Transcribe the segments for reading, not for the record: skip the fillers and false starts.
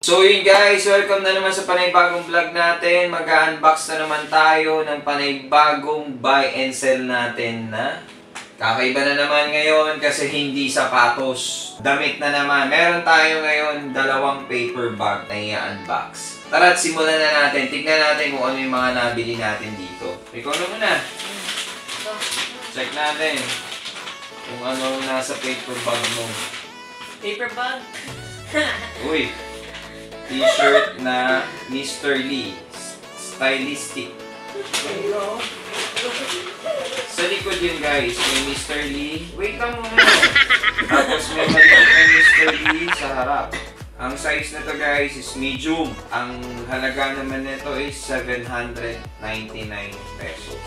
So yun guys, welcome na naman sa panibagong vlog natin. Mag-unbox na naman tayo ng panibagong buy and sell natin na kakaiba na naman ngayon kasi hindi sapatos. Damit na naman. Meron tayo ngayon dalawang paper bag na i-unbox. Tara't simulan na natin. Tignan natin kung ano yung mga nabili natin dito. Ikaw na muna. Check natin kung ano nasa paper bag mo. Paper bag? Uy! T-shirt na Mr. Lee. Stylistic. Hello. Sa likod yun guys, may Mr. Lee. Wait lang muna. Tapos may maliit na Mr. Lee sa harap. Ang size na to guys is medium. Ang halaga naman nito is 799 pesos.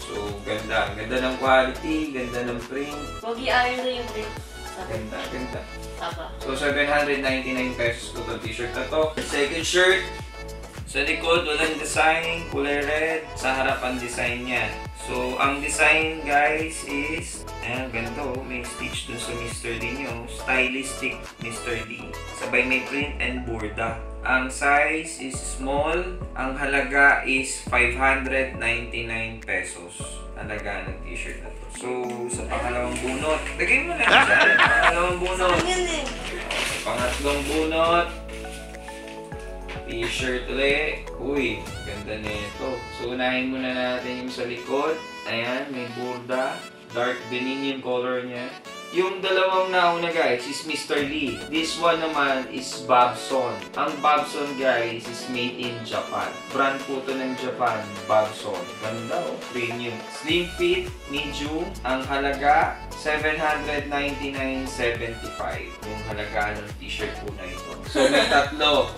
So, ganda. Ganda ng quality, ganda ng print. Huwag i-iron na yung print. Ganda, ganda. Tapa. So, 799 pesos to the t-shirt na to. Second shirt. Sa likod, walang design. Kulay red. Sa harap ang design niya. So, ang design guys is, ayan, ganito. May stitch dun sa Mr. Lee nyo. Stylistic Mr. Lee. Sabay may print and borda. Ang size is small. Ang halaga is 599 pesos. Halaga ng t-shirt na to. So, sa pangalawang bunot. Lagay mo na dyan. Pangalawang bunot. Pangatlong bunot. T-shirt ulit. Uy, ganda nito. So, unahin muna natin yung sa likod. Ayan, may borda. Dark denim yung color niya. Yung dalawang nauna guys is Mr. Lee. This one naman is Bobson. Ang Bobson guys is made in Japan. Brand po to ng Japan, Bobson. Ganda oh, premium. Slim fit, medium. Ang halaga, 799.75. Yung halaga ng t-shirt po na ito. So may tatlo.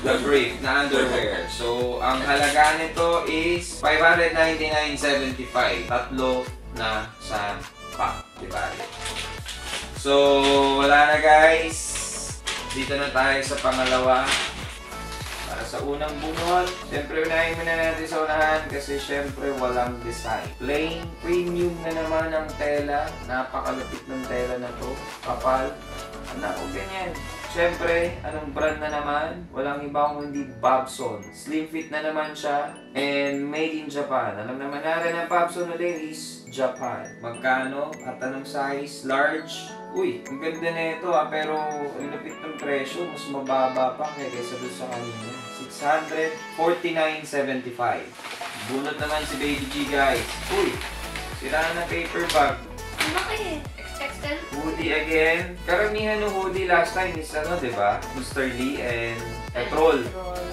The brief na underwear. So ang halaga nito is 599.75. Tatlo na sa pack, diba? So, wala na guys. Dito na tayo sa pangalawa. Para sa unang bunot. Siyempre, unahin muna natin sa unahan kasi siyempre walang design. Plain, premium na naman ang tela. Napakalapit ng tela na to. Kapal. Ano, ganyan. Siyempre, anong brand na naman? Walang iba kung hindi Bobson. Slim fit na naman siya. And made in Japan. Alam naman natin ang Bobson ulit is Japan. Magkano? At anong size? Large? Uy, ang ganda na ito pero ang lapit ng presyo. Mas mababa pa kaysa doon sa kanina. 649.75. Bunot naman si Baby G guys. Uy, sira na paper bag. Laki. XXL. Hoodie again. Karamihan ng hoodie last time is ano, diba? Mr. Lee and Petrol.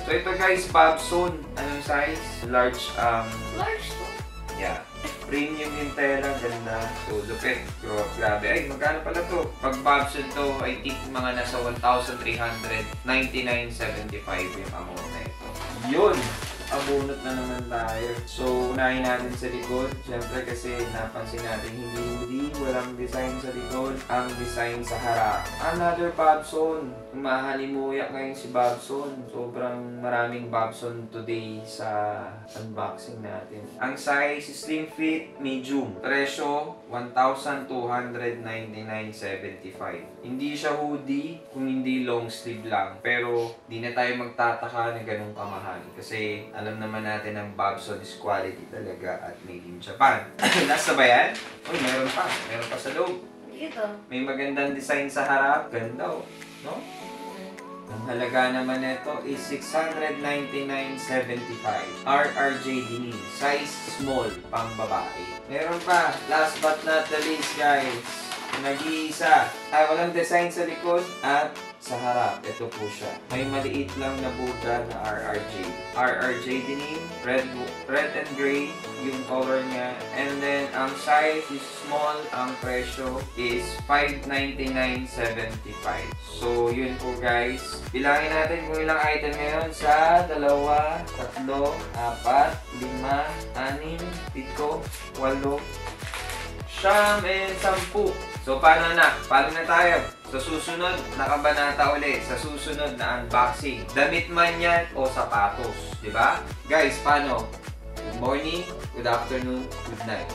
So ito guys, Bobson. Anong size? Large, Large to. yeah. Premium yung tela, ganda. So, lupit. Grabe. Ay, magkano pala to? Pag Bobson to, I think mga nasa 1,399.75 yung amount na ito. Yun! Abunot na naman tayo. So, unahin natin sa likod. Siyempre kasi napansin natin hindi hoodie, walang design sa likod. Ang design sa harap. Another Bobson. Mahalimuyak ngayon si Bobson. Sobrang maraming Bobson today sa unboxing natin. Ang size is slim fit, medium. Presyo, 1,299.75. Hindi siya hoodie kung hindi long sleeve lang. Pero, di na tayo magtataka na ganun kamahal. Kasi, alam naman natin ang Bobson is quality talaga at made in Japan. Nasa ba yan? Uy, meron pa. Meron pa sa loob. Ito. May magandang design sa harap. Ganda oh. No? Ang halaga naman nito is 699.75. RRJ Denim. Size small, pang babae. Meron pa. Last but not the least guys. Nag-iisa. Ay, walang design sa likod at sa harap. Ito po siya. May maliit lang na borda na RRJ. RRJ Denim. Red and gray yung color niya. And then, ang size is small. Ang presyo is 599.75. So, yun po guys. Bilangin natin kung ilang item ngayon sa 2, 3, 4, 5, 6, 7, 8, 9, and 10. So, paano na? Paano na tayo? Sa susunod na kabanata ulit. Sa susunod na unboxing. Damit man yan o sapatos. Diba? Guys, paano? Good morning, good afternoon, good night.